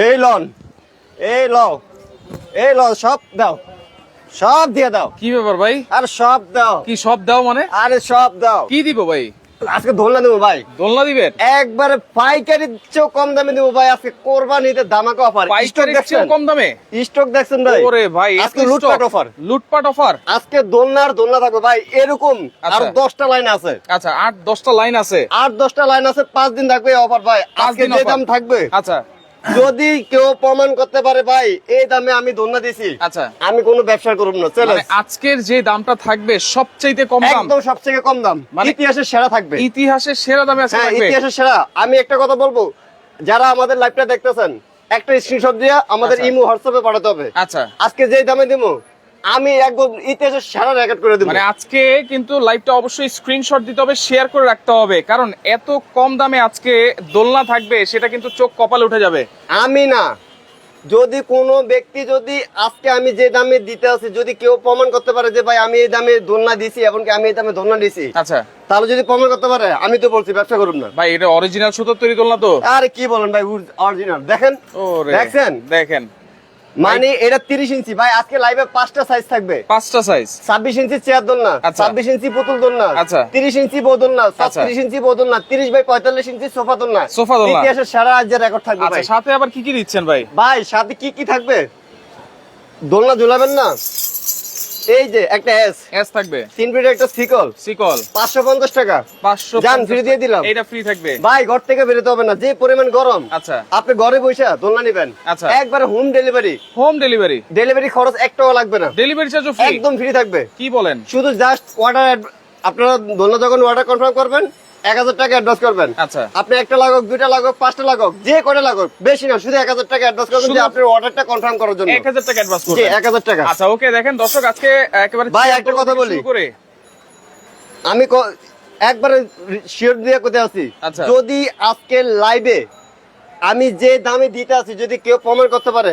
এই লন, এই লও, এই লও, সব দাও, সব দিয়ে দাও। কি ব্যাপার ভাই? আর সব দাও। কি সব দাও মানে? আরে সব দাও। কি দিব ভাই? আজকে দোলনা দেবো ভাই। দোলনা দিবেন? একবারে পাইকারি চেয়েও কম দামে দেবো ভাই। আজকে কোরবানিতে ধামাকা অফার। পাইকারি চেয়ে কম দামে স্টক দেখছেন ভাই? ওরে ভাই, আজকে লুটপাট অফার। লুটপাট অফার। আজকে দোলনা থাকবে ভাই এরকম। আর 10টা লাইন আছে। আচ্ছা, 8-10টা লাইন আছে। 8-10টা লাইন আছে, 5 দিন থাকবে অফার ভাই। আজকে যে দাম থাকবে, আচ্ছা, যদি কেউ প্রমাণ করতে পারে ভাই এই দামে আমি দোলনা দিছি, আচ্ছা, আমি কোনো ব্যবসা করব না। চলো, মানে আজকের যে দামটা থাকবে সবচেয়ে কম দাম, একদম সবথেকে কম দাম, মানে ইতিহাসের সেরা থাকবে। ইতিহাসের সেরা দামে আজকে হ্যাঁ, থাকবে। ইতিহাসের সেরা। আমি একটা কথা বলবো, যারা আমাদের লাইভটা দেখতেছেন একটা স্ক্রিনশট দিয়ে আমাদের আচ্ছা। ইমো হোয়াটসঅ্যাপে পাঠাতে হবে। আচ্ছা, আজকে যে দামে দিমু আমি একদম ইতিহাসের সেরা রেকর্ড করে দেব। মানে আজকে কিন্তু লাইভটা অবশ্যই স্ক্রিনশট দিতে হবে, শেয়ার করে রাখতে হবে, কারণ এত কম দামে আজকে দোলনা থাকবে সেটা কিন্তু চোখ কপালে উঠে যাবে। আমি না, যদি কোনো ব্যক্তি যদি আজকে আমি যে দামে দিতে আছি যদি কেউ প্রমাণ করতে পারে যে ভাই আমি এই দামে দোলনা দিছি এবং আমি এই দামে দোলনা দিছি, আচ্ছা, তাহলে যদি প্রমাণ করতে পারে, আমি তো বলছি ব্যবসা করুন না ভাই। এটা অরিজিনাল সুতোর তৈরি দোলনা তো? আরে কি বলেন ভাই, অরিজিনাল। দেখেন, ওরে দেখছেন? দেখেন, মানে এটা 30 ইঞ্চি ভাই। আজকে লাইভে 5টা সাইজ থাকবে। 5টা সাইজ। 26 ইঞ্চি চেয়ার দোলনা, আচ্ছা। 26 ইঞ্চি পুতুল দোলনা, আচ্ছা। 30 ইঞ্চি বউ দোলনা, আচ্ছা। 36 ইঞ্চি বউ দোলনা, 30 বাই 45 ইঞ্চি সোফা দোলনা। সোফা দোলনা। ইতিহাসের সারা রাজ্যের রেকর্ড থাকবে আচ্ছা, ভাই। সাথে আবার কি কি দিচ্ছেন ভাই? ভাই সাথে কি কি থাকবে? দোলনা ঝুলাবেন না, এই যে একটা এস থাকবে, 3 ফিটের একটা সিকল, সিকল 550 টাকা। 550 জান ফ্রি দিয়ে দিলাম। এটা ফ্রি থাকবে ভাই ঘর থেকে বেরোতে হবে না, যে পরিমাণ গরম। আচ্ছা, আপনি ঘরে বসে দোলনা নেবেন, আচ্ছা। একবারে home delivery. Home delivery? Delivery খরচ 1 টাকা লাগবে না, ডেলিভারি চার্জও ফ্রি? একদম ফ্রি থাকবে। কি বলেন? শুধু জাস্ট অর্ডার, আপনারা দোলনা যখন অর্ডার কনফার্ম করবেন 1000 টাকা অ্যাডভান্স করবেন। আচ্ছা, আপনি একটা লাগুক, 2টা লাগুক, 5টা লাগুক, যে কটা লাগুক, বেশি না, শুধু 1000 টাকা অ্যাডভান্স করবেন যে আপনার অর্ডারটা কনফার্ম করার জন্য। 1000 টাকা অ্যাডভান্স জি, করবেন? 1000 টাকা। আচ্ছা, ওকে। দেখেন দর্শক, আজকে একেবারে ভাই একটা কথা বলি, শুরু করে আমি একবারে শিওর দিয়ে কোথায় আছি, আচ্ছা। যদি আজকে লাইভে আমি যে দামে দিতে আছি যদি কেউ প্রমাণ করতে পারে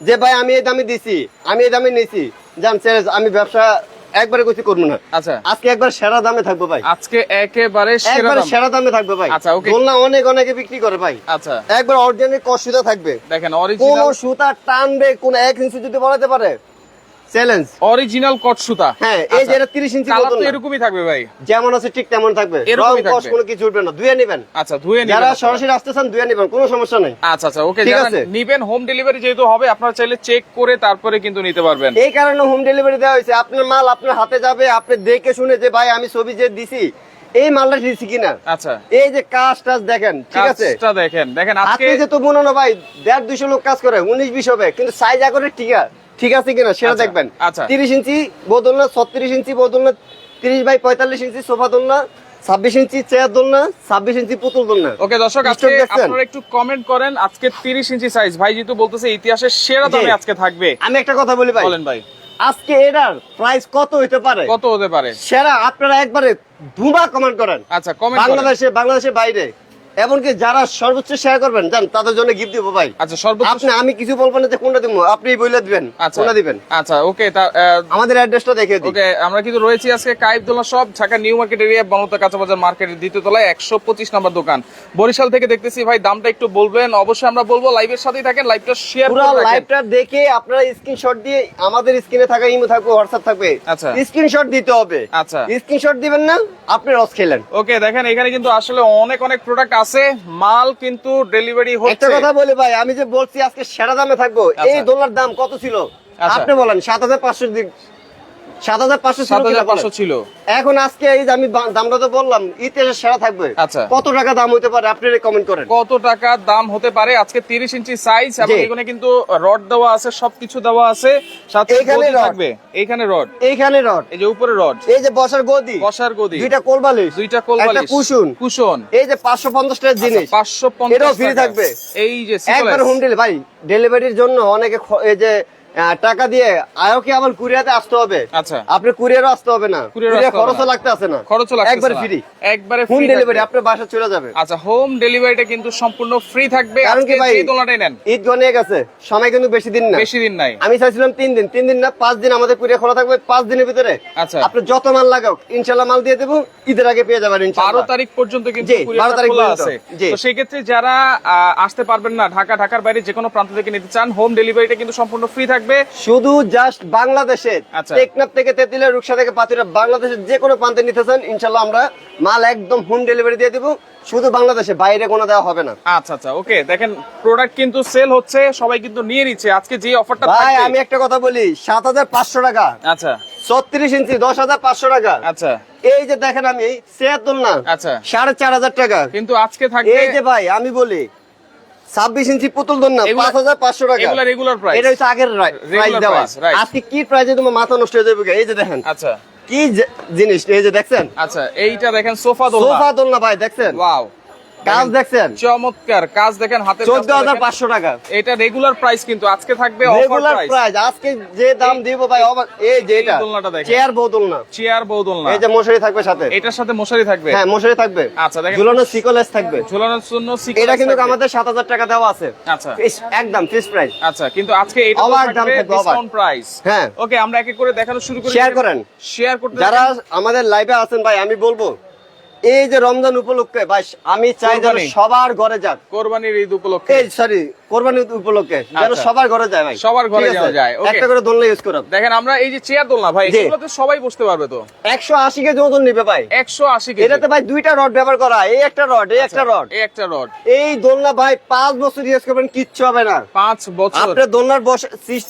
যে ভাই আমি এই দামে দিছি, আমি এই দামে নিছি, জান স্যার আমি ব্যবসা একবারে কিছু করবো না। আচ্ছা, আজকে একবার সেরা দামে থাকবো ভাই। আজকে একেবারে সেরা একবারে দাম। সেরা দামে থাকবে ভাই। আচ্ছা, ওকে। দোলনা অনেকে বিক্রি করে ভাই। আচ্ছা, একবার অরিজিনাল কস সুতা থাকবে। দেখেন কোন অরিজিনাল, সুতা টানবে, কোন 1 ইঞ্চি যদি বলাতে পারে, চ্যালেঞ্জ। অরিজিনাল কট সুতা। হ্যাঁ, এই যে এটা 30 ইঞ্চি কালার তো বোতল না, এরকমই থাকবে ভাই, যেমন আছে ঠিক তেমন থাকবে। রং এরকমই কস থাকবে। কোনো কিছু উঠবে না, ধুয়ে নেবেন। আচ্ছা, ধুয়ে নিবেন যারা আপনারা। সরাসরি আসতেছেন ধুয়ে নেবেন, কোনো সমস্যা নেই। আচ্ছা, আচ্ছা, ওকে। ঠিক যারা আছে। নিবেন হোম ডেলিভারি যেহেতু হবে, আপনারা চাইলে চেক করে তারপরে কিন্তু নিতে পারবেন। এই কারণে হোম ডেলিভারি দেওয়া হয়েছে। আপনার মাল আপনার হাতে যাবে, আপনি দেখে শুনে যে ভাই আমি ছবি যে দিছি এই মালটা দিছি কিনা। আচ্ছা, এই যে কাজ টাজ দেখেন, ঠিক আছে। কাজটা দেখেন, দেখেন আজকে আজকে যে তো মনে না ভাই 150-200 লোক কাজ করে, 19-20 হবে, কিন্তু সাইজ আকারে ঠিক আছে কিনা সেটা আচ্ছা, দেখবেন। আচ্ছা। 30 ইঞ্চি বদল না, 36 ইঞ্চি বদল না, 30 বাই 45 ইঞ্চি সোফা দোল না, 26 ইঞ্চি চেয়ার দোল না, 26 ইঞ্চি পুতুল দোল না। ওকে দর্শক, আজকে স্টক দেখছেন? আপনারা একটু কমেন্ট করেন। আজকে 30 ইঞ্চি সাইজ ভাই যেহেতু বলতেছে ইতিহাসের সেরা দামে জি। আজকে থাকবে। আমি একটা কথা বলি ভাই, বলেন ভাই, আজকে এটার প্রাইস কত হতে পারে? কত হতে পারে? সেরা আপনারা একবারে ধুমা কমেন্ট করেন। আচ্ছা, কমেন্ট করেন। বাংলাদেশের বাইরে, এমনকি যারা সর্বোচ্চ শেয়ার করবেন জান তাদের জন্য গিফট দিব ভাই। আচ্ছা, সর্বোচ্চ। আপনি, আমি কিছু বলবো না যে কোনটা দিব, আপনি বলে দিবেন আচ্ছা, কোনটা দিবেন। আচ্ছা, ওকে। আমাদের অ্যাড্রেসটা দেখিয়ে দিই। ওকে, আমরা কিন্তু রয়েছি আজকে Kaif Dolna shop, Dhaka new market area, Banalata কাঁচাবাজার মার্কেটের 2য় তলায় 125 নম্বর দোকান। বরিশাল থেকে দেখতেছি ভাই, দামটা একটু বলবেন? অবশ্যই আমরা বলবো, লাইভের সাথেই থাকেন, লাইভটা শেয়ার পুরো করে রাখেন। লাইভটা দেখে আপনারা স্ক্রিনশট দিয়ে আমাদের স্ক্রিনে থাকা ইমো থাকবে, হোয়াটসঅ্যাপ থাকবে, আচ্ছা। স্ক্রিনশট দিতে হবে। আচ্ছা, স্ক্রিনশট দিবেন না, আপনি রস খেলেন। ওকে। দেখেন এখানে কিন্তু আসলে অনেক প্রোডাক্ট আছে, মাল কিন্তু ডেলিভারি একটা হচ্ছে। কথা বলি ভাই, আমি যে বলছি আজকে সেরা দামে থাকবো, আচ্ছা। এই দোলনার দাম কত ছিল আচ্ছা। আপনি বলেন? 7500 ছিল কিনা বলেন? 7500 ছিল। এখন আজকে এই যে আমি দামটা তো বললাম ইতিহাসের সেরা থাকবে। আচ্ছা। কত টাকা দাম হতে পারে আপনি কমেন্ট করেন। কত টাকা দাম হতে পারে? আজকে 30 ইঞ্চি সাইজ এবং জি। এখানে কিন্তু রড দেওয়া আছে, সবকিছু দেওয়া আছে, সাথে এইখানে গদি রড। থাকবে। এইখানে রড, এইখানে রড, এই যে উপরে রড, এই যে বসার গদি, বসার গদি, 2টা কোলবালিশ, 2টা কোলবালিশ, একটা কুশন, কুশন, এই যে 550 টাকার জিনিস, 550 এটাও ফ্রি টাকা। থাকবে। এই যে একবার হোম ডেলিভারি, ভাই ডেলিভারির জন্য অনেকে এই যে টাকা দিয়ে আয়োকে আবার কুরিয়াতে আসতে হবে। আচ্ছা। আপনি কুরিয়ারও আসতে হবে না, কুরিয়ার খরচও লাগতে আছে না, খরচও লাগতেছে একবার না। ফ্রি, একবারে হোম free ডেলিভারি থাকবে। আপনার বাসা চলে যাবে। আচ্ছা, হোম ডেলিভারিটা কিন্তু সম্পূর্ণ ফ্রি থাকবে। কারণ কি আজকে ভাই, যে দোলনাটাই নেন, ঈদ গনিয়ে গেছে, সময় কিন্তু বেশি দিন না, বেশি দিন নাই। আমি চাইছিলাম 3 দিন না 5 দিন আমাদের কুরিয়ার খোলা থাকবে, 5 দিনের ভিতরে আচ্ছা। আপনি যত মাল লাগাও ইনশাআল্লাহ মাল দিয়ে দেবো, ঈদের আগে পেয়ে যাবেন 12 ইনশাআল্লাহ। তারিখ পর্যন্ত কিন্তু জি, কুরিয়ারটা 12 তারিখ খোলা পর্যন্ত। আছে। জি। তো সেই ক্ষেত্রে যারা আসতে পারবেন না, ঢাকার বাইরে যে কোনো প্রান্ত থেকে নিতে চান, হোম ডেলিভারিটা কিন্তু সম্পূর্ণ ফ্রি থাকবে। শুধু জাস্ট বাংলাদেশের আচ্ছা। টেকনাফ থেকে তেতুলিয়া, রূপসা থেকে পাতুরিয়া, বাংলাদেশের যে কোনো প্রান্তে নিতে চান ইনশাআল্লাহ আমরা মাল একদম হোম ডেলিভারি দিয়ে দিব, শুধু বাংলাদেশে, বাইরে কোনো দেওয়া হবে না। আচ্ছা, ওকে। দেখেন প্রোডাক্ট কিন্তু সেল হচ্ছে, সবাই কিন্তু নিয়ে নিচ্ছে। আজকে যে অফারটা ভাই থাকবে, আমি একটা কথা বলি, 7500 টাকা, আচ্ছা 36 ইঞ্চি 10,500 টাকা। আচ্ছা এই যে দেখেন আমি সেয়াতুল না, আচ্ছা। 4,500 টাকা। কিন্তু আজকে থাকবে এই যে ভাই আমি বলি 26 ইঞ্চি পুতুল দন না, এগুলা- 5,500 টাকা। এগুলা রেগুলার প্রাইস। এটা হচ্ছে আগের প্রাইস Regular দেওয়া। price, right. আজকে কি প্রাইসে তোমার মাথা নষ্ট হয়ে যাবে। এই যে দেখেন আচ্ছা কি জিনিস, এই যে দেখছেন আচ্ছা, এইটা দেখেন সোফা দোলনা। সোফা দোলনা ভাই, দেখছেন ওয়াও, কাজ দেখছেন, চমৎকার কাজ দেখেন, হাতের কাজটা দেখেন। 14,500 টাকা এটা রেগুলার প্রাইস, কিন্তু আজকে থাকবে অফার রেগুলার প্রাইস। প্রাইস। আজকে যে দাম দিব ভাই অবাক। এই যে এটা দোলনাটা দেখেন। চেয়ার বউ দোলনা, চেয়ার বউ দোলনা, এই যে মশারি থাকবে সাথে, এটার সাথে মশারি থাকবে। হ্যাঁ মশারি থাকবে, আচ্ছা, দেখেন। ঝুলানো সিকলেস থাকবে। ঝোলানোর জন্য সিকোয়েন্স এটা কিন্তু থাকবে। আমাদের 7,000 টাকা দেওয়া আছে, আচ্ছা একদম ফিক্স প্রাইস। আচ্ছা, কিন্তু আজকে এটা অবাক দাম থাকবে থাকবে, অবাক। Discount price. হ্যাঁ। ওকে, আমরা এক এক করে দেখানো শুরু করি। শেয়ার করেন, শেয়ার করতে যারা থাকেন। আমাদের লাইভে আছেন ভাই, আমি বলবো এই যে রমজান উপলক্ষে ভাই আমি চাই যেন কোরবানি। সবার ঘরে যাক, কোরবানির ঈদ উপলক্ষে এই সরি কোরবানি উপলক্ষে যেন আচ্ছা। সবার ঘরে যায় ভাই, সবার ঘরে ঠিক আছে? যেন যায়, okay। একটা করে দোলনা ইউজ করব। দেখেন, আমরা এই যে চেয়ার দোলনা ভাই, জি। এগুলোতে সবাই বসতে পারবে তো। 180 কেজি ওজন নিবে ভাই, 180 কেজি। এটাতে ভাই দুইটা রড ব্যবহার করা, এই একটা রড, এই একটা রড। এই একটা রড, এই দোলনা ভাই 5 বছর ইউজ করবেন, কিচ্ছু হবে না। 5 বছর আপনার দোলনার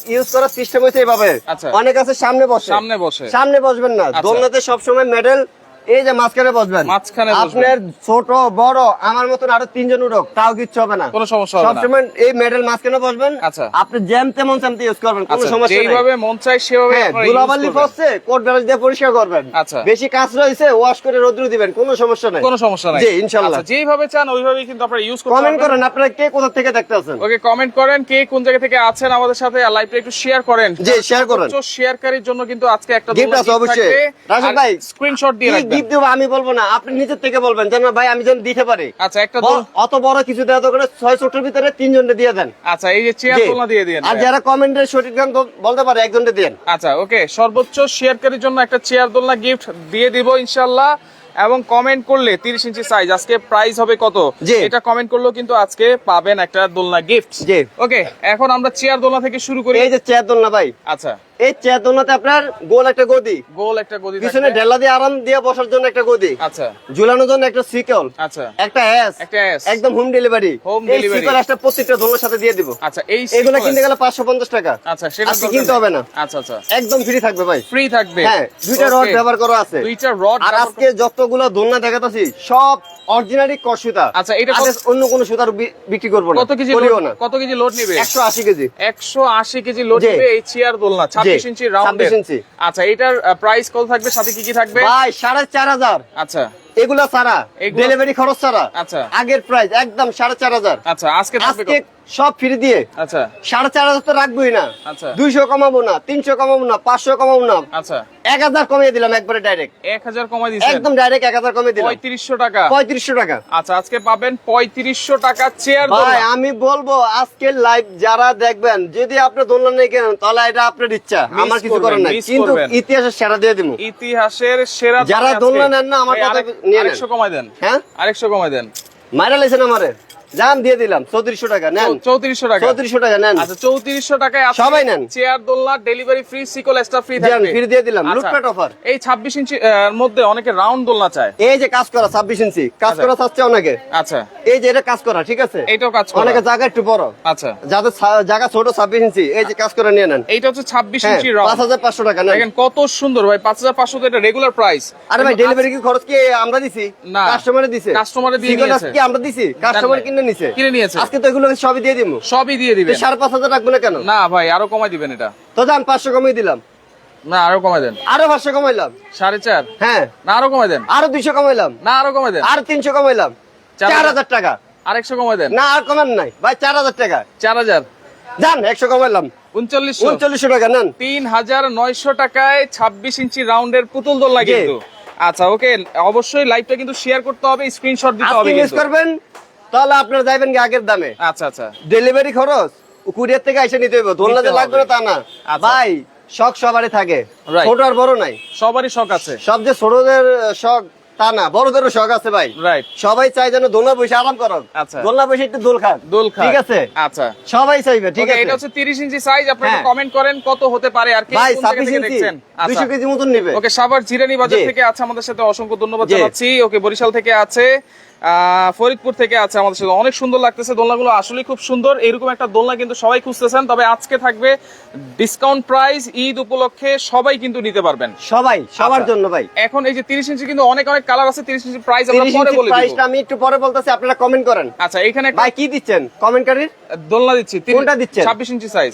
ইউজ করার সিস্টেম হচ্ছে এইভাবে, আচ্ছা। অনেক আছে সামনে বসে, সামনে বসে। সামনে বসবেন না, আচ্ছা। দোলনাতে সবসময় মেডেল এই যে মাঝখানে বসবেন, মাঝখানে বসবেন। আপনার ছোট বড় আমার মতন আরো 3 জন উঠক, তাও কিচ্ছু হবে না, কোনো সমস্যা হবে না। সবসময় এই মেডেল মাঝখানে বসবেন। আচ্ছা। আপনি জ্যাম তেমন চ্যামতে ইউজ করবেন, কোনো আচ্ছা, সমস্যা নেই। যেইভাবে মন চায় সেভাবে হ্যাঁ, আপনারা ধুলাবালি use করবেন। পড়ছে কোট ব্রাশ দিয়ে পরিষ্কার করবেন, আচ্ছা। বেশি কাজ রয়েছে ওয়াশ করে রোদ্রু দিবেন, কোনো সমস্যা নাই, কোনো সমস্যা নাই। জি ইনশাআল্লাহ। আচ্ছা, যেইভাবে চান ওইভাবেই কিন্তু আপনারা ইউজ করতে কমেন্ট পারবেন। করেন আপনারা কে কোথা থেকে দেখতে আছেন। ওকে, কমেন্ট করেন কে কোন জায়গা থেকে আছেন আমাদের সাথে, আর লাইভটা একটু শেয়ার করেন। জি, share করেন। শেয়ারকারীর জন্য কিন্তু আজকে একটা গিফট আছে অবশ্যই। রাশেদ ভাই স্ক্রিনশট দিয়ে কি রাখবেন। গিফট দেব আমি বলবো না, আপনি নিজের থেকে বলবেন যেন ভাই আমি যেন দিতে পারি। আচ্ছা, একটা দোল- অত বড় কিছু দেওয়া তো করে 6 ছোটর ভিতরে 3 জনকে দিয়ে দেন। আচ্ছা, এই যে চেয়ার জি। দোলনা দিয়ে দিন। আর যারা কমেন্টে সঠিক গান বলতে পারে একজনকে দেন। আচ্ছা, ওকে, সর্বোচ্চ শেয়ারকারীর জন্য একটা চেয়ার দোলনা গিফট দিয়ে দিব ইনশাআল্লাহ। এবং কমেন্ট করলে 30 ইঞ্চি সাইজ, আজকে প্রাইস হবে কত, জি। এটা কমেন্ট করলেও কিন্তু আজকে পাবেন একটা দোলনা গিফট। জি। ওকে, এখন আমরা চেয়ার দোলনা থেকে শুরু করি। এই যে চেয়ার দোলনা ভাই, আচ্ছা, এই চেয়ার দোলনাতে আপনার গোল একটা গদি, গোল একটা গদি পিছনে থাকবে। ঢেলা দিয়ে আরাম দিয়ে বসার জন্য একটা গদি, আচ্ছা ঝুলানোর জন্য একটা সিকল, আচ্ছা একটা এস, একটা S। একদম হোম ডেলিভারি। Home এই delivery। সিকল একটা প্রত্যেকটা দোলনার সাথে দিয়ে দিব। আচ্ছা, এই এগুলো sequence- কিনতে গেলে 550 টাকা, আচ্ছা, সেটা আজকে কিনতে হবে না, আচ্ছা আচ্ছা, একদম ফ্রি থাকবে ভাই। ফ্রি থাকবে। হ্যাঁ, দুইটা রড Okay, ব্যবহার করা আছে। দুইটা রড আর আজকে যতগুলো দোলনা দেখাতাছি সব অরিজিনালি কস সুতা। আচ্ছা, এটা আগে অন্য কোনো সুতার বিক্রি করবো না, কত কেজি করিও লোড, না। কত কেজি লোড নিবে? 180 কেজি 180 কেজি লোড জি। নিবে এই চেয়ার দোলনা, 26 ইঞ্চি রাউন্ড। 26 ইঞ্চি। আচ্ছা, এটার প্রাইস কত থাকবে, সাথে কি কি থাকবে? ভাই 4,500। আচ্ছা এগুলা ছাড়া, এগুলো- ডেলিভারি খরচ ছাড়া, আচ্ছা। আগের প্রাইস একদম 4,500। আচ্ছা, আজকে থাকবে আজকে কত? সব ফ্রি দিয়ে আচ্ছা 4,500 তো রাখবোই না, আচ্ছা 200 কমাবো না, 300 কমাবো না, 500 কমাবো না, আচ্ছা, 1000 কমিয়ে দিলাম একবারে ডাইরেক্ট, 1000 কমাই দিয়েছেন, একদম ডাইরেক্ট 1000 কমিয়ে দিলাম, 3500 টাকা। 3500 টাকা। আচ্ছা, আজকে পাবেন 3500 টাকা চেয়ার ভাই দোলনা। আমি বলবো আজকের লাইভ যারা দেখবেন, যদি আপনি দোলনা নেই কেনেন তাহলে এটা আপনার ইচ্ছা, Miss আমার কিছু করবেন, করার নাই, miss কিন্তু করবেন। ইতিহাসের সেরা দিয়ে দিব। ইতিহাসের সেরা যারা দামে দোলনা আজকে। নেন না, আমার ভাই, কথা আরেক- নিয়ে নেন। আরেকশো কমাই দেন, হ্যাঁ 100 কমাই দেন। মাইরা লাইছেন আমারে, জান দিয়ে দিলাম 3400 টাকা নেন, 3400 টাকা। 3400 টাকা নেন, আচ্ছা, 3400 টাকায় আপনি সবাই নেন। চেয়ার দোলনা ডেলিভারি ফ্রি, সিকল এক্সট্রা ফ্রি জান থাকবে। ফিরে দিয়ে দিলাম, আচ্ছা, লুটপাট অফার। এই 26 ইঞ্চি মধ্যে অনেকে রাউন্ড দোলনা চায়। এই যে কাজ করা 26 ইঞ্চি কাজ আচ্ছা। করা চাচ্ছে অনেকে, আচ্ছা, এই যে এটা কাজ করা ঠিক আছে, এইটাও কাজ করা। অনেকে জায়গা একটু বড়, আচ্ছা, যাদের জায়গা ছোট 26 ইঞ্চি এই যে কাজ করে নিয়ে নেন। এইটা হচ্ছে 26 হ্যাঁ, ইঞ্চি রাউন্ড। 5500 টাকা নেন। দেখেন কত সুন্দর ভাই, 5500 তো এটা রেগুলার প্রাইস। আরে ভাই ডেলিভারি কি খরচ কি আমরা দিছি? না। কাস্টমারে দিছে, কাস্টমারে দিয়ে সিকল নিয়েছে। কি আমরা দিছি? কাস্টমার নাই। কিনে নিছে, কিনে নিয়েছে। আজকে তো এগুলো সবই দিয়ে দিমু, সবই দিয়ে দিবেন। 5500 রাখবো না কেন? না ভাই, আরো কমাই দিবেন এটা। তো যান 500 কমিয়ে দিলাম, না, আরো কমাই দেন। আরো 500 কমাইলাম, 4.5। হ্যাঁ না, আরো কমাই দেন। আরো 200 কমাইলাম, না, আরো কমাই দেন। আর 300 কমাইলাম, 4000 4000 টাকা। আরেকশো কমাই দেন। না আর কমান নাই ভাই, 4000 টাকা। 4000। যান 100 কমাইলাম, 3900 3900 টাকা নেন। 3900 টাকায় 26 ইঞ্চি রাউন্ডের পুতুল দোলনা জি। কিন্তু। আচ্ছা ওকে, অবশ্যই লাইভটা কিন্তু শেয়ার করতে হবে, স্ক্রিনশট দিতে হবে আপনি মিস কিন্তু। করবেন তাহলে আপনারা যাবেন কি আগের দামে। আচ্ছা আচ্ছা ডেলিভারি খরচ কুরিয়ার থেকে এসে নিতে হবে, দোলনা যে নিতে লাগবে না হবে। তা না আচ্ছা। ভাই। শখ সবারই থাকে, Right. ছোট আর বড় নাই। সবারই শখ আছে। সব যে ছোটদের শখ তা না, বড়দেরও শখ আছে ভাই। রাইট, সবাই চাই যেন দোলনা বসে আরাম করুক, আচ্ছা। দোলনা বসে একটু দোল খান, দোল খায়। ঠিক আছে? আচ্ছা সবাই চাইবে, ঠিক ওকে, আছে? এটা হচ্ছে 30 ইঞ্চি সাইজ। আপনারা হ্যাঁ। কমেন্ট করেন কত হতে পারে আর কে ভাই কোন জায়গা 26 থেকে ইঞ্চি দেখছেন। 200 কেজি মতন নেবে। ওকে, সাভার জিরানি বাজার জি। থেকে আছে আমাদের সাথে, অসংখ্য ধন্যবাদ জি। জানাচ্ছি। ওকে, বরিশাল থেকে আছে, ফরিদপুর থেকে আছে আমাদের সাথে। অনেক সুন্দর লাগতেছে দোলনাগুলো, আসলে খুব সুন্দর। এরকম একটা দোলনা কিন্তু সবাই খুঁজতেছেন, তবে আজকে থাকবে ডিসকাউন্ট প্রাইস, ঈদ উপলক্ষে সবাই কিন্তু নিতে পারবেন। সবাই সবার আচ্ছা। জন্য ভাই। এখন এই যে 30 ইঞ্চি কিন্তু অনেক অনেক কালার আছে। 30 ইঞ্চি প্রাইস আমরা 30 পরে ইঞ্চি বলে দিব। প্রাইসটা আমি একটু পরে বলতেছি, আপনারা কমেন্ট করেন। আচ্ছা, এখানে একটা ভাই কি দিচ্ছেন কমেন্টকারীর? দোলনা দিচ্ছি। কোনটা দিচ্ছেন? 26 ইঞ্চি সাইজ,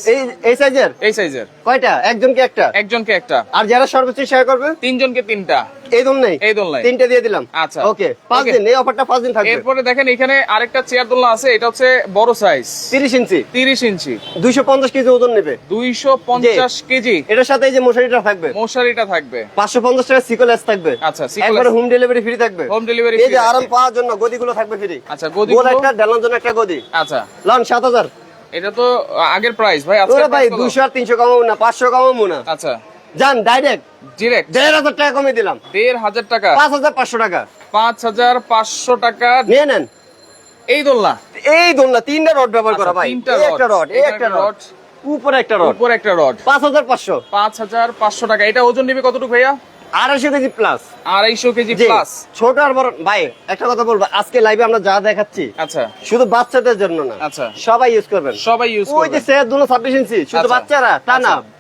এই সাইজের এই সাইজের। কয়টা? একজনকে একটা, একজনকে একটা, আর যারা সর্বোচ্চ শেয়ার করবে তিনজনকে তিনটা। এই দোলনাই, এই দোলনায় তিনটা দিয়ে দিলাম। আচ্ছা। ওকে, 5 Okay. দিন, এই অফারটা 5 দিন থাকবে। এরপরে দেখেন এখানে আরেকটা চেয়ার দোলনা আছে, এটা হচ্ছে বড় সাইজ, 30 ইঞ্চি 30 ইঞ্চি, 250 কেজি ওজন নেবে। 250 কেজি। এটার সাথে এই যে মশারিটা থাকবে, মশারিটা থাকবে। 550 টাকা সিকোলেস থাকবে। আচ্ছা, একবারে হোম ডেলিভারি ফ্রি থাকবে। হোম ডেলিভারি এই যে আরাম পাওয়ার জন্য গদিগুলো থাকবে ফ্রি। আচ্ছা, গোল গদিগুলো। একটা, ডালার জন্য একটা গদি। আচ্ছা, লন 7000। এটা তো আগের প্রাইস ভাই, আজকে ওরে ভাই 200 আর 300 কমাবো না, 500 কমাবো না। আচ্ছা, যান ডাইরেক্ট ডিরেক্ট 1500 টাকা কমিয়ে দিলাম। 1500 টাকা, 5500 টাকা 5500 টাকা নিয়ে নেন। এই দোলনা। এই দোলনা তিনটা রড ব্যবহার করা আচ্ছা, ভাই। তিনটা এই একটা রড, এই এখানে একটা রড, উপরে একটা রড, উপরে একটা রড। 5500। 5500 টাকা। এটা ওজন নেবে কতটুকু ভাইয়া? 250 কেজি প্লাস। 250 কেজি জি, প্লাস। ছোট আর বড় ভাই। একটা কথা বলবো, আজকে লাইভে আমরা যা দেখাচ্ছি আচ্ছা শুধু বাচ্চাদের জন্য না, আচ্ছা। সবাই ইউজ করবেন। সবাই ইউজ ওই যে করবে। সেট দুটো 26 ইঞ্চি, শুধু আচ্ছা। বাচ্চারা তা না, আচ্ছা।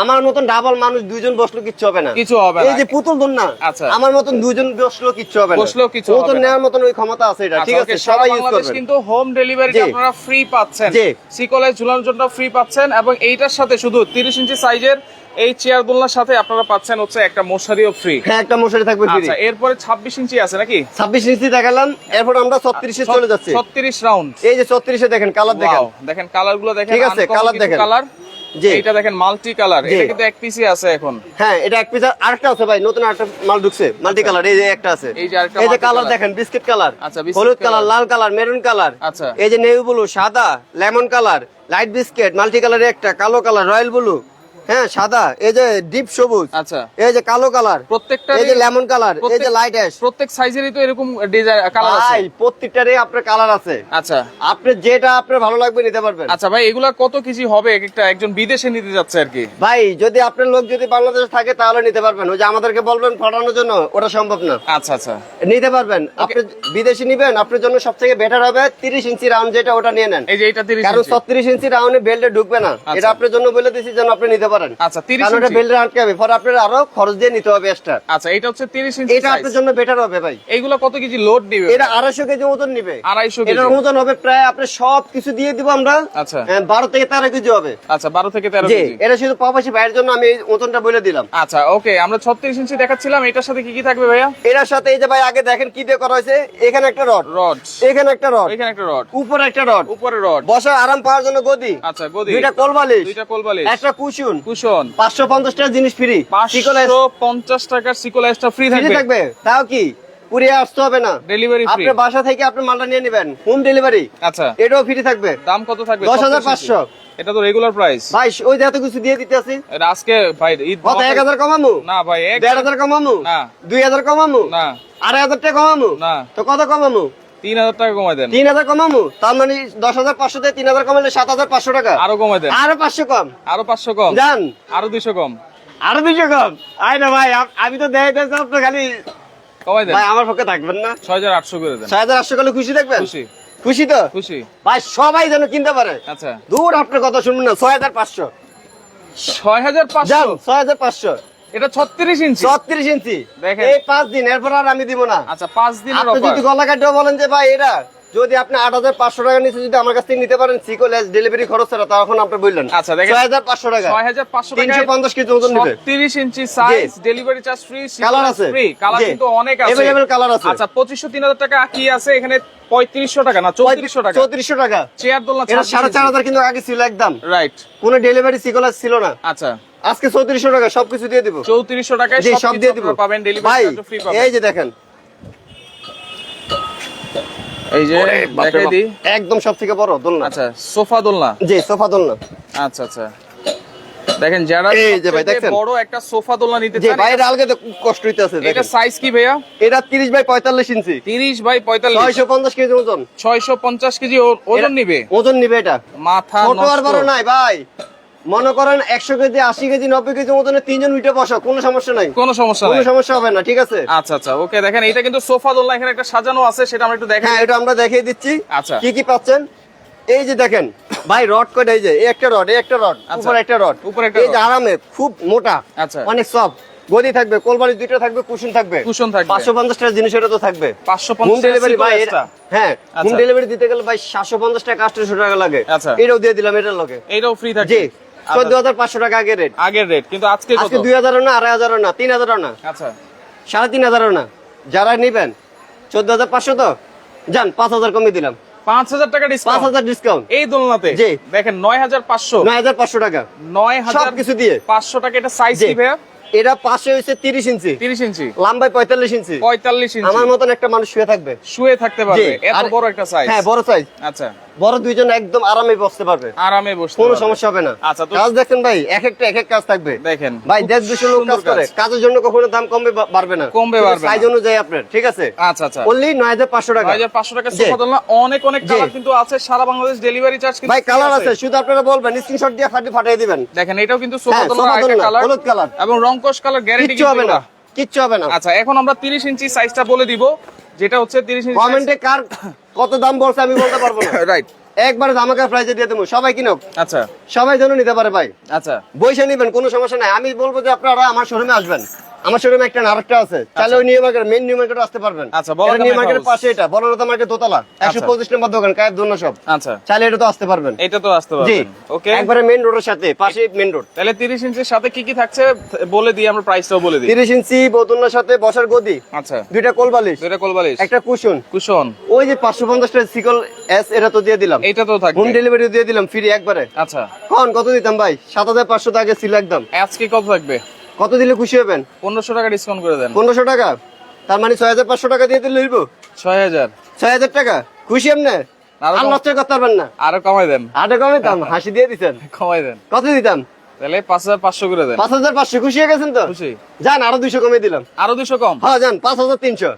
আমার মতন ডাবল মানুষ দুইজন বসলো কিচ্ছু হবে না। কিছু হবে এই না। যে পুতুল দোল না, আচ্ছা। আমার মতন দুইজন বসলো কিচ্ছু হবে না। বসলেও কিচ্ছু ও হবে তো না। নেওয়ার মতন ওই ক্ষমতা আছে এটা, ঠিক আচ্ছা, আছে? ওকে, সারা সবাই ইউজ বাংলাদেশ করবেন। কিন্তু হোম ডেলিভারিটা জি। আপনারা ফ্রি পাচ্ছেন। জি। সিকোলাইজ ঝুলানোর জন্য ফ্রি পাচ্ছেন, এবং এইটার সাথে শুধু 30 ইঞ্চি সাইজের এই চেয়ার দোলনার সাথে আপনারা পাচ্ছেন হচ্ছে একটা মশারিও ফ্রি। হ্যাঁ, একটা মশারি থাকবে ফ্রি। আচ্ছা, এরপরে 26 ইঞ্চি আছে নাকি? 26 ইঞ্চি দেখালাম, এরপর আমরা 36 এ চলে যাচ্ছি। 36 রাউন্ড। এই যে 36 এ দেখেন, কালার দেখেন। ওয়াও, দেখেন কালার গুলো দেখেন, ঠিক আছে, কালার দেখেন। কালার। জি। এটা দেখেন মাল্টি কালার, জি। এটা কিন্তু এক পিসি আছে এখন। হ্যাঁ, এটা এক পিস। আরেকটা আছে ভাই, নতুন আরেকটা মাল ঢুকছে, মাল্টি কালার। এই যে একটা আছে, এই যে আরেকটা এই যে multi কালার color। দেখেন, বিস্কিট কালার, আচ্ছা, biscuit হলুদ কালার, color। লাল কালার, মেরুন কালার, আচ্ছা। এই যে নেভি ব্লু, সাদা, lemon colour, light biscuit, multi কালারের একটা, কালো কালার, রয়্যাল ব্লু, হ্যাঁ সাদা, এই যে ডিপ সবুজ, আচ্ছা, এই যে কালো কালার, প্রত্যেকটা এই যে লেমন কালার, এই যে লাইট অ্যাশ। প্রত্যেক সাইজেরই তো এরকম ডিজাইন কালার আছে। ভাই প্রত্যেকটারই আপনার কালার আছে। আচ্ছা আপনি যেটা আপনার ভালো লাগবে নিতে পারবেন। আচ্ছা ভাই, এগুলা কত কেজি হবে এক একটা? একজন বিদেশে নিতে যাচ্ছে আর কি। ভাই যদি আপনার লোক যদি বাংলাদেশে থাকে তাহলে নিতে পারবেন। ওই যে আমাদেরকে বলবেন পাঠানোর জন্য, ওটা সম্ভব না। আচ্ছা আচ্ছা, নিতে পারবেন। আপনি বিদেশি নিবেন, আপনার জন্য সবথেকে বেটার হবে 30 ইঞ্চি রাউন্ড যেটা, ওটা নিয়ে নেন। এই যে এটা 30 কারণ ইঞ্চি। 36 ইঞ্চি রাউন্ডে বেল্টে ঢুকবে না। আচ্ছা। এটা আপনার জন্য বলে দিছি যেন আপনি নিতে পারেন। আচ্ছা, 30 কারণ ওটা ইঞ্চি। বেল্টে আটকাবে, পরে আপনার আরো খরচ দিয়ে নিতে হবে এক্সট্রা। আচ্ছা, এটা হচ্ছে 30 ইঞ্চি এটা আপনার সাইজ। জন্য বেটার হবে ভাই। এইগুলো কত কেজি লোড দিবে? এটা 250 কেজি ওজন নিবে। 250 কেজি। এটার ওজন হবে প্রায়, আপনি সব কিছু দিয়ে দিব আমরা, আচ্ছা 12 থেকে 13 কেজি হবে। আচ্ছা, 12 থেকে 13 জি, কেজি। এটা শুধু প্রবাসী ভাইয়ের জন্য আমি এই ওজনটা বলে দিলাম। আচ্ছা ওকে, আমরা 36 ইঞ্চি দেখাচ্ছিলাম, এটার সাথে কি কি থাকবে ভাইয়া? এটার সাথে এই যে ভাই আগে দেখেন কি দিয়ে করা হয়েছে, এখানে একটা রড, রড, এখানে একটা রড, এখানে একটা রড, উপরে একটা রড, উপরে রড। বসা আরাম পাওয়ার জন্য গদি, আচ্ছা, গদি, দুইটা কোলবালিশ, দুইটা কোলবালিশ, একটা কুশন, কুশন। 550 টাকা জিনিস ফ্রি। 550 টাকার সিকোলাইজটা ফ্রি ফ্রি থাকবে। থাকবে, তাও কি পুরিয়ে আসতে হবে না, ডেলিভারি ফ্রি। আপনার বাসা থেকে আপনি মালটা নিয়ে নেবেন, হোম ডেলিভারি, আচ্ছা, এটাও ফ্রি থাকবে। দাম কত থাকবে? 10,500। এটা তো রেগুলার প্রাইস। ভাই ওই যে এত কিছু দিয়ে দিতে আছি, এটা আজকে ভাই ঈদ কত 1000 কমামু? না ভাই, 1500 কমামু? না। 2000 কমামু? না 2500 টাকা কমামু? না, তো কত কমামু? 3000 টাকা কমাই দেন। 3000 কমামু, তার মানে 10,500 থেকে 3000 কমালে 7,500 টাকা। আরো কমাই দেন। আরো 500 কম। আরো 500 কম। জান, আরো 200 কম। আরো 200 কম। আয় না ভাই, আমি তো দেখাইতেছি আপনি খালি। কমাই দেন। ভাই আমার পক্ষে থাকবেন না? 6800 করে দেন। 6,800 করলে খুশি থাকবেন? খুশি, খুশি তো? খুশি। ভাই সবাই যেন কিনতে পারে। আচ্ছা, দূর আপনার কথা শুনবেন না, 6,500। 6500। জান 6,500। এটা 36 ইঞ্চি। 36 ইঞ্চি। দেখেন। এই 5 দিন, এরপর আর আমি দিব না। আচ্ছা, 5 দিনের আপনি অফার। যদি গলা কাটেও বলেন যে ভাই এটা যদি আপনি 8,500 টাকা নিচে যদি আমার কাছ থেকে নিতে পারেন সিকল এস ডেলিভারি খরচ ছাড়া তখন আপনি বললেন আচ্ছা দেখেন 6,500 টাকা 6,500 টাকা 350 কেজি ওজন নেবে 30 ইঞ্চি size delivery charge free colour আছে ফ্রি কালার জি। কিন্তু অনেক আছে अवेलेबल কালার আছে আচ্ছা 2500 3000 টাকা কি আছে এখানে 3500 টাকা না 3400 টাকা 3400 টাকা চেয়ার দোলনা এটা 4,500 কিন্তু আগে ছিল একদম রাইট কোন ডেলিভারি সিকল এস ছিল না আচ্ছা আজকে 3400 টাকা সবকিছু দিয়ে দিব 3400 টাকায় জি সব সব দিয়ে দিব পাবেন ভাই ডেলিভারি চার্জ ফ্রি পাবেন এই যে দেখেন এই যে দেখাই দিই একদম সবথেকে বড় দোলনা আচ্ছা সোফা দোলনা জি সোফা দোলনা আচ্ছা আচ্ছা দেখেন যারা এই যে ভাই সবচেয়ে দেখছেন? বড় একটা সোফা দোলনা নিতে জি চান বাইরে আলগে তো কষ্ট হইতাছে এটা দেখেন সাইজ কি ভাইয়া এটা 30 বাই 45 ইঞ্চি 30 বাই 45 650 কেজি ওজন 650 কেজি ওজন নিবে ওজন নিবে এটা মাথা ছোট আর নষ্ট বড় নাই ভাই মনে করেন 100 কেজি 80 কেজি 90 কেজি ওজনে তিনজন উঠে বসা কোনো সমস্যা নাই কোনো সমস্যা কোনো নাই সমস্যা হবে না ঠিক আছে আচ্ছা আচ্ছা ওকে দেখেন এটা কিন্তু সোফা দোলনা এখানে একটা সাজানো আছে সেটা আমরা একটু দেখাই হ্যাঁ এটা আমরা দেখিয়ে দিচ্ছি আচ্ছা। কি কি পাচ্ছেন এই যে দেখেন ভাই রড কয়টা এই যে এই একটা রড এই একটা রড আচ্ছা। উপরে একটা রড উপরে একটা এই যে রড। আরামে খুব মোটা আচ্ছা। অনেক সফট গদি থাকবে কোলবাড়ি দুইটা থাকবে কুশন থাকবে কুশন থাকবে 550 টাকা জিনিস এটা তো থাকবে 550 হোম ডেলিভারি ভাই এটা হ্যাঁ হোম আচ্ছা। ডেলিভারি দিতে গেলে ভাই 750 টাকা 800 টাকা লাগে আচ্ছা। এটাও দিয়ে দিলাম এটার লগে এটাও ফ্রি থাকবে জি 14,500 টাকা আগের রেট আগের রেট কিন্তু আজকে কত আজকে 2,000 না 2,500 না 3,000 না আচ্ছা 3,500 না যারা নিবেন 14,500 তো যান 5,000 কমিয়ে দিলাম 5000 টাকা ডিসকাউন্ট 5,000 ডিসকাউন্ট এই দোলনাতে জি। দেখেন 9500 9,500 টাকা 9500 সবকিছু দিয়ে 500 টাকা এটা সাইজ জি। কি ভাইয়া এটা পাশে হয়েছে 30 ইঞ্চি 30 ইঞ্চি লম্বায় 45 ইঞ্চি 45 ইঞ্চি আমার মতন একটা মানুষ শুয়ে থাকবে শুয়ে থাকতে পারবে জি। এত আর- বড় একটা সাইজ হ্যাঁ বড় সাইজ আচ্ছা বড় দুইজন একদম আরামে বসতে পারবে আরামে বসতে কোনো পারবে। সমস্যা হবে না আচ্ছা, তো- কাজ দেখেন ভাই এক একটা এক এক কাজ থাকবে দেখেন ভাই খুব দেশ দেশের লোক কাজ সুন্দর করে কাজের জন্য কখনো দাম কমবে বাড়বে না কমবে বাড়বে না। সাইজ অনুযায়ী আপনার ঠিক আছে আচ্ছা আচ্ছা অনলি 9,500 টাকা 9500 টাকা জি। সোফা দোলনা অনেক অনেক জি। কালার কিন্তু আছে সারা বাংলাদেশ ডেলিভারি চার্জ কিন্তু ভাই free কালার আছে শুধু আপনারা বলবেন স্ক্রিনশট দিয়ে ফাটিয়ে দিবেন দেখেন এটাও কিন্তু সোফা হ্যাঁ, দোলনা সোফা আরেকটা দোলনা, কালার হলুদ কালার। এবং রংকশ কালার গ্যারান্টি কিচ্ছু হবে না কিচ্ছু হবে না আচ্ছা এখন আমরা 30 ইঞ্চি সাইজটা বলে দিব যেটা হচ্ছে 30 ইঞ্চি কমেন্টে কার কত দাম বলছে আমি বলতে পারবো না রাইট একবারে ধামাকা প্রাইজে দিয়ে দেবো সবাই কিনুক আচ্ছা সবাই যেন নিতে পারে ভাই আচ্ছা বইসা নিবেন কোনো সমস্যা নাই আমি বলবো যে আপনারা আমার শোরুমে আসবেন আমার শোরুমে একটা আরেকটা আছে তাহলে ওই new market main new market আসতে পারবেন আচ্ছা, বড়লতা নিউ মার্কেট মার্কেটের হাউস। পাশে এটা বলরতা মার্কেট দোতলা 125 নম্বর দোকান কায়েব দোলনা সব আচ্ছা চাইলে এটা তো আসতে পারবেন এটা তো আসতে জি পারবেন ওকে একবারে মেইন রোডের সাথে পাশে মেইন রোড তাহলে 30 ইঞ্চির সাথে কি কি থাকছে বলে দিই আমরা প্রাইসটাও বলে দিই 30 ইঞ্চি বোতলনার সাথে বসার গদি আচ্ছা দুইটা কোলবালিশ দুইটা কোলবালিশ একটা কুশন কুশন ওই যে 550 টাকা সিকল এস এটা তো দিয়ে দিলাম এটা তো হোম থাকবে ডেলিভারি দিয়ে দিলাম ফ্রি একবারে আচ্ছা কোন কত দিতাম ভাই 7,500 টাকা ছিল একদম আজকে কত থাকবে কত দিলে খুশি হবেন 1500 টাকা ডিসকাউন্ট করে দেন 1500 টাকা তার মানে 6,500 টাকা দিয়ে দিলে লইব 6000 6,000 টাকা খুশি আপনি আরো আর কম- নষ্ট করতে পারবেন না আরো কমাই দেন আটে কমে দাম হাসি দিয়ে দিচ্ছেন কমাই দেন কত দিতাম তাহলে 5500 করে দেন 5,500 খুশি হয়ে গেছেন তো খুশি যান আরো 200 কমে দিলাম আরো 200 কম হ্যাঁ যান 5,300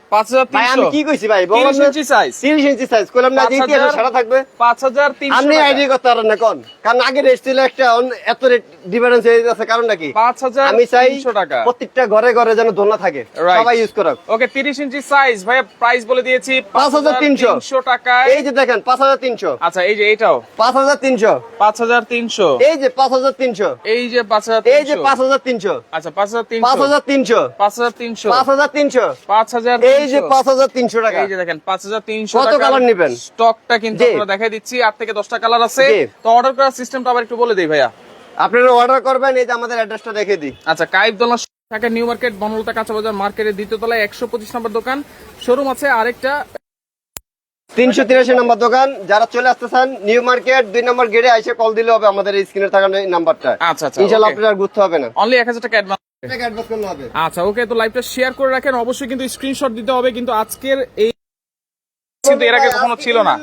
ভাই আমি 5300 কি কইছি ভাই বললাম 30 না ইঞ্চি সাইজ 30 ইঞ্চি সাইজ কইলাম না যে 5,000 ইতিহাসে সারা থাকবে 5300 আপনি টাকা। আইডিয়া করতে পারেন না কোন কারণ আগে রেট ছিল একটা এত রেট ডিফারেন্স হয়ে যাচ্ছে কারণটা কি 5300 আমি চাই টাকা প্রত্যেকটা ঘরে ঘরে যেন দোলনা থাকে Right. সবাই ইউজ করুক ওকে 30 ইঞ্চি সাইজ ভাই প্রাইস বলে দিয়েছি 5300 টাকায় এই যে দেখেন 5,300 আচ্ছা এই যে এটাও 5,300 5300 এই যে 5,300 এই যে 5300 এই যে 5,300 আচ্ছা 5300 5,300 5300 5,300 5000 এই যে 5,300 টাকা এই যে দেখেন 5300 কত টাকা কালার নিবেন? স্টকটা কিন্তু জি। আমরা দেখাই দিচ্ছি 8 থেকে 10টা কালার আছে জি। তো অর্ডার করার সিস্টেমটা আবার একটু বলে দেই ভাইয়া আপনারা অর্ডার করবেন এই যে আমাদের অ্যাড্রেসটা দেখে দিই আচ্ছা কাইব দোলনা ঢাকা নিউ মার্কেট বনলতা কাঁচা বাজার মার্কেটের দ্বিতীয় তলায় 125 নম্বর দোকান শোরুম আছে আরেকটা 383 নম্বর দোকান যারা চলে আসতে চান নিউ মার্কেট 2 নম্বর গেটে এসে কল দিলে হবে আমাদের এই স্ক্রিনে থাকা এই নাম্বারটা আচ্ছা আচ্ছা ইনশাআল্লাহ আপনারা আর ঘুরতে হবে না অনলি 1000 টাকা অ্যাডভান্স টাকা অ্যাডভান্স করলে হবে আচ্ছা ওকে তো লাইভটা শেয়ার করে রাখেন অবশ্যই কিন্তু স্ক্রিনশট দিতে হবে কিন্তু আজকের এই কিন্তু এর আগে কখনো ছিল না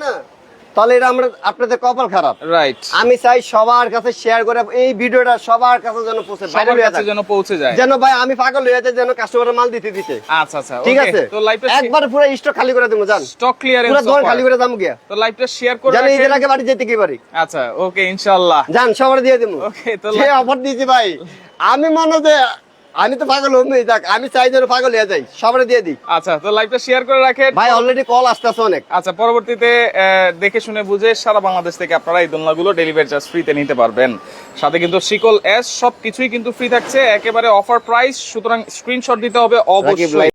তাহলে এটা আমরা আপনাদের কপাল খারাপ রাইট আমি চাই সবার কাছে শেয়ার করে এই ভিডিওটা সবার কাছে যেন পৌঁছে ভাইরাল সবার হয়ে কাছে যায় যেন পৌঁছে যায় যেন ভাই আমি পাগল হয়ে যাই যেন কাস্টমারের মাল দিতে দিতে আচ্ছা আচ্ছা ঠিক okay, আছে তো লাইভটা একবার পুরো স্টক খালি করে দেবো জান স্টক ক্লিয়ারেন্স পুরো দোকান খালি করে দাম গিয়া তো লাইভটা শেয়ার করে জানি রাখেন ঈদের আগে বাড়ি যেতে কি পারি আচ্ছা ওকে ইনশাআল্লাহ জান সবার দিয়ে দেবো ওকে তো সে অফার দিয়েছি ভাই আমি মনে যে আমি তো পাগল হই যাক আমি চাই যেন পাগল হয়ে যাই সবার দিয়ে দিই আচ্ছা তো লাইভটা শেয়ার করে রাখেন ভাই অলরেডি কল আসতেছে অনেক আচ্ছা পরবর্তীতে দেখে শুনে বুঝে সারা বাংলাদেশ থেকে আপনারা এই দোলনাগুলো ডেলিভারি চার্জ ফ্রিতে নিতে পারবেন সাথে কিন্তু শিকল এস সবকিছুই কিন্তু ফ্রি থাকছে একেবারে অফার প্রাইস সুতরাং স্ক্রিনশট দিতে হবে অবশ্যই